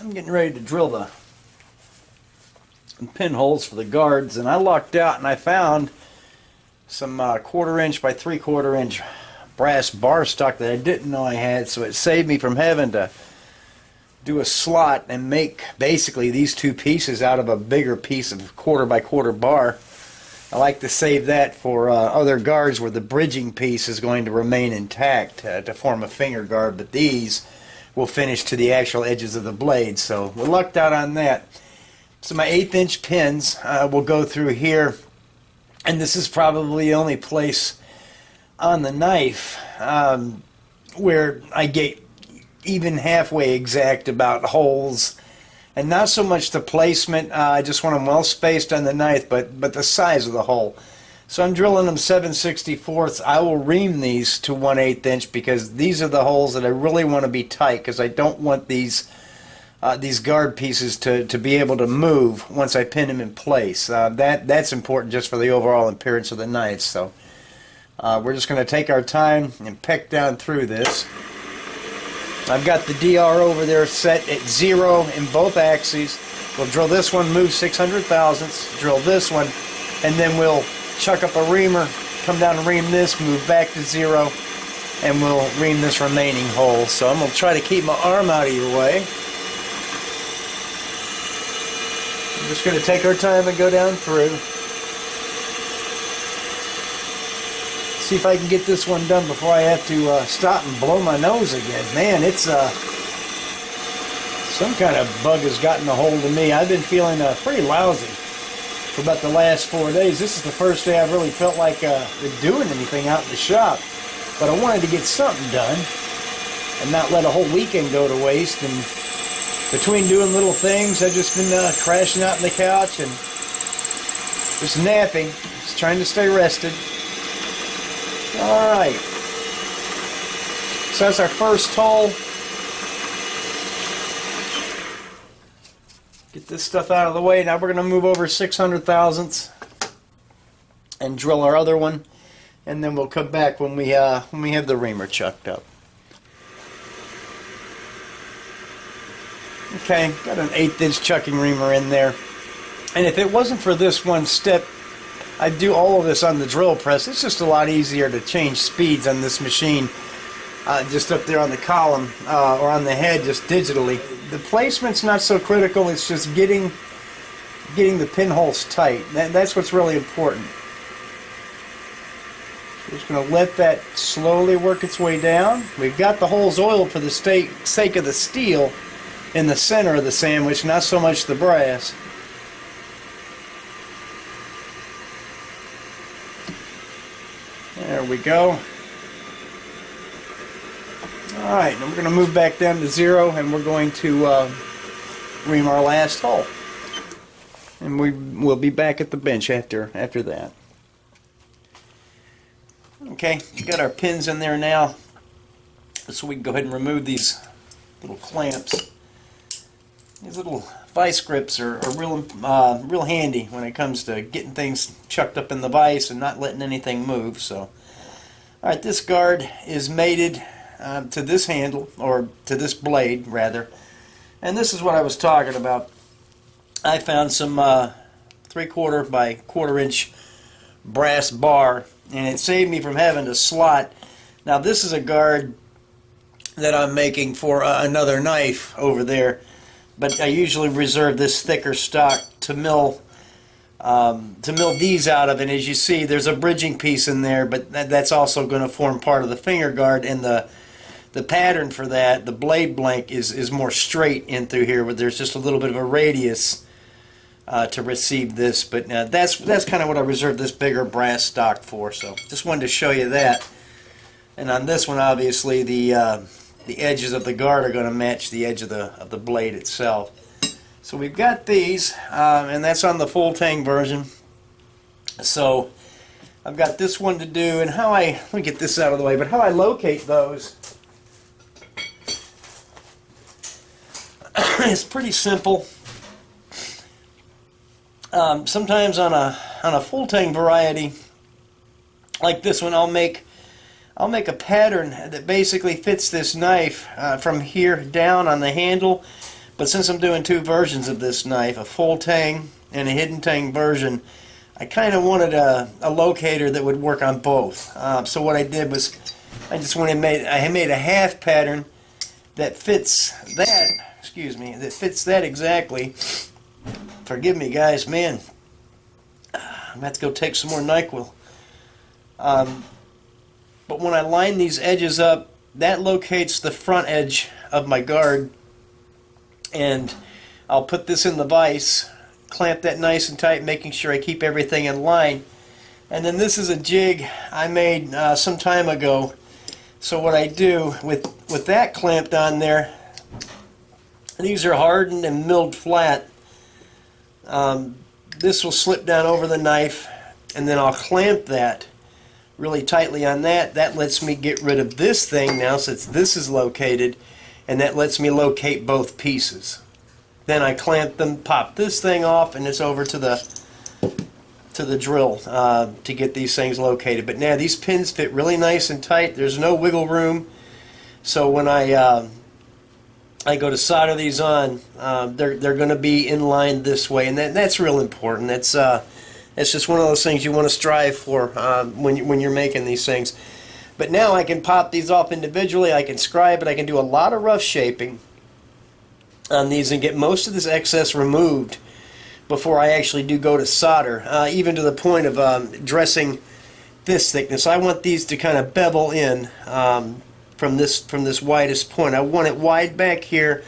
I'm getting ready to drill the pinholes for the guards, and I lucked out and I found some 1/4 inch by 3/4 inch brass bar stock that I didn't know I had, so it saved me from having to do a slot and make basically these two pieces out of a bigger piece of 1/4 by 1/4 bar. I like to save that for other guards where the bridging piece is going to remain intact to form a finger guard, but these will finish to the actual edges of the blade, so we lucked out on that. So my 1/8 inch pins will go through here, and this is probably the only place on the knife where I get even halfway exact about holes, and not so much the placement. I just want them well spaced on the knife, but the size of the hole. So I'm drilling them 7/64. I will ream these to 1/8 inch because these are the holes that I really want to be tight, because I don't want these guard pieces to be able to move once I pin them in place. That's important just for the overall appearance of the knife. So we're just going to take our time and peck down through this. I've got the DR over there set at 0 in both axes. We'll drill this one, move 600 thousandths, drill this one, and then we'll chuck up a reamer, come down and ream this, move back to 0, and we'll ream this remaining hole. So I'm going to try to keep my arm out of your way. I'm just going to take our time and go down through. See if I can get this one done before I have to stop and blow my nose again. Man, it's some kind of bug has gotten a hold of me. I've been feeling pretty lousy for about the last 4 days. This is the first day I've really felt like doing anything out in the shop. But I wanted to get something done and not let a whole weekend go to waste. And between doing little things, I've just been crashing out on the couch and just napping, just trying to stay rested. Alright, so that's our first hole. Get this stuff out of the way. Now we're going to move over 600 thousandths and drill our other one, and then we'll come back when we have the reamer chucked up. Okay, got an 1/8 inch chucking reamer in there, and if it wasn't for this one step, I'd do all of this on the drill press. It's just a lot easier to change speeds on this machine, just up there on the column or on the head, just digitally. The placement's not so critical. It's just getting the pinholes tight. That's what's really important. We're just going to let that slowly work its way down. We've got the holes oiled for the sake of the steel in the center of the sandwich, not so much the brass. There we go. Alright, now we're going to move back down to 0, and we're going to ream our last hole. And we'll be back at the bench after that. Okay, we got our pins in there now, so we can go ahead and remove these little clamps. These little vice grips are real handy when it comes to getting things chucked up in the vise and not letting anything move. So, alright, this guard is mated to this handle, or to this blade rather, and this is what I was talking about. I found some 3/4 by 1/4 inch brass bar, and it saved me from having to slot. Now this is a guard that I'm making for another knife over there, but I usually reserve this thicker stock to mill these out of. And as you see, there's a bridging piece in there, but that's also going to form part of the finger guard, and the pattern for that, the blade blank, is more straight in through here, but there's just a little bit of a radius to receive this. But that's kind of what I reserved this bigger brass stock for. So just wanted to show you that. And on this one, obviously the edges of the guard are going to match the edge of the blade itself. So we've got these, and that's on the full tang version. So I've got this one to do, and let me get this out of the way, but how I locate those is pretty simple. Sometimes on a full tang variety like this one, I'll make a pattern that basically fits this knife from here down on the handle, But since I'm doing two versions of this knife, a full tang and a hidden tang version, I kind of wanted a locator that would work on both. So what I did was I just went and made a half pattern that fits that, excuse me, that fits that exactly. Forgive me guys, man, I'm going to have to go take some more NyQuil. But when I line these edges up, that locates the front edge of my guard, and I'll put this in the vise, clamp that nice and tight, making sure I keep everything in line. And then this is a jig I made some time ago. So what I do with that clamped on there, these are hardened and milled flat. This will slip down over the knife, and then I'll clamp that really tightly on that. That lets me get rid of this thing now, since this is located, and that lets me locate both pieces. Then I clamp them, pop this thing off, and it's over to the drill to get these things located. But now these pins fit really nice and tight. There's no wiggle room. So when I go to solder these on, they're going to be in line this way, and that's real important. That's just one of those things you want to strive for when you're making these things. But now I can pop these off individually. I can scribe it. I can do a lot of rough shaping on these and get most of this excess removed before I actually do go to solder, even to the point of dressing this thickness. I want these to kind of bevel in from this widest point. I want it wide back here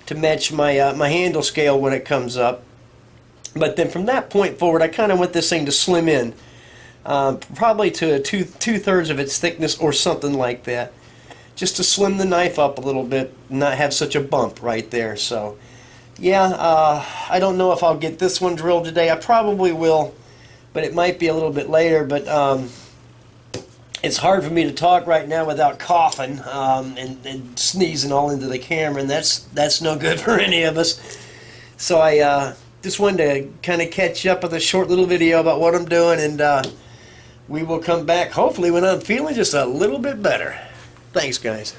to match my my handle scale when it comes up. But then from that point forward, I kind of want this thing to slim in, probably to two-thirds of its thickness or something like that, just to slim the knife up a little bit, not have such a bump right there. So yeah, I don't know if I'll get this one drilled today. I probably will, but it might be a little bit later. But it's hard for me to talk right now without coughing and sneezing all into the camera, and that's no good for any of us. So I just wanted to kind of catch up with a short little video about what I'm doing, and we will come back hopefully when I'm feeling just a little bit better. Thanks, guys.